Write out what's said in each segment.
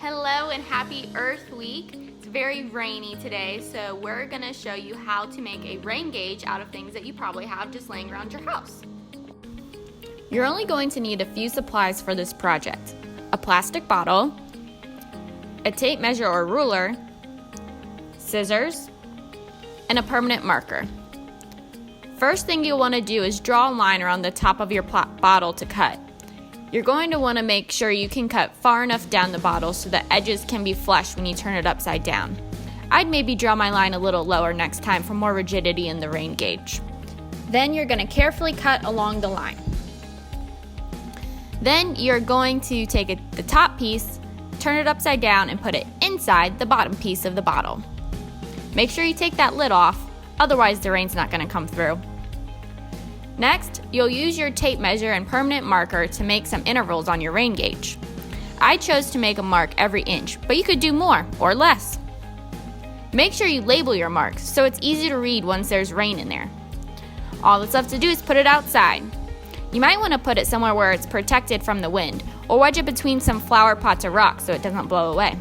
Hello and happy Earth Week. It's very rainy today, so we're gonna show you how to make a rain gauge out of things that you probably have just laying around your house. You're only going to need a few supplies for this project: a plastic bottle, a tape measure or ruler, scissors, and a permanent marker. First thing you'll want to do is draw a line around the top of your bottle to cut. You're going to want to make sure you can cut far enough down the bottle so the edges can be flush when you turn it upside down. I'd maybe draw my line a little lower next time for more rigidity in the rain gauge. Then you're going to carefully cut along the line. Then you're going to take the top piece, turn it upside down, and put it inside the bottom piece of the bottle. Make sure you take that lid off, otherwise the rain's not going to come through. Next, you'll use your tape measure and permanent marker to make some intervals on your rain gauge. I chose to make a mark every inch, but you could do more or less. Make sure you label your marks so it's easy to read once there's rain in there. All that's left to do is put it outside. You might want to put it somewhere where it's protected from the wind, or wedge it between some flower pots or rocks so it doesn't blow away.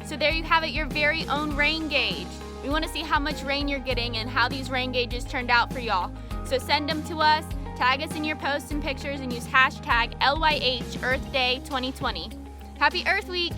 So there you have it, your very own rain gauge. We want to see how much rain you're getting and how these rain gauges turned out for y'all. So send them to us, tag us in your posts and pictures, and use hashtag LYH Earth Day 2020. Happy Earth Week!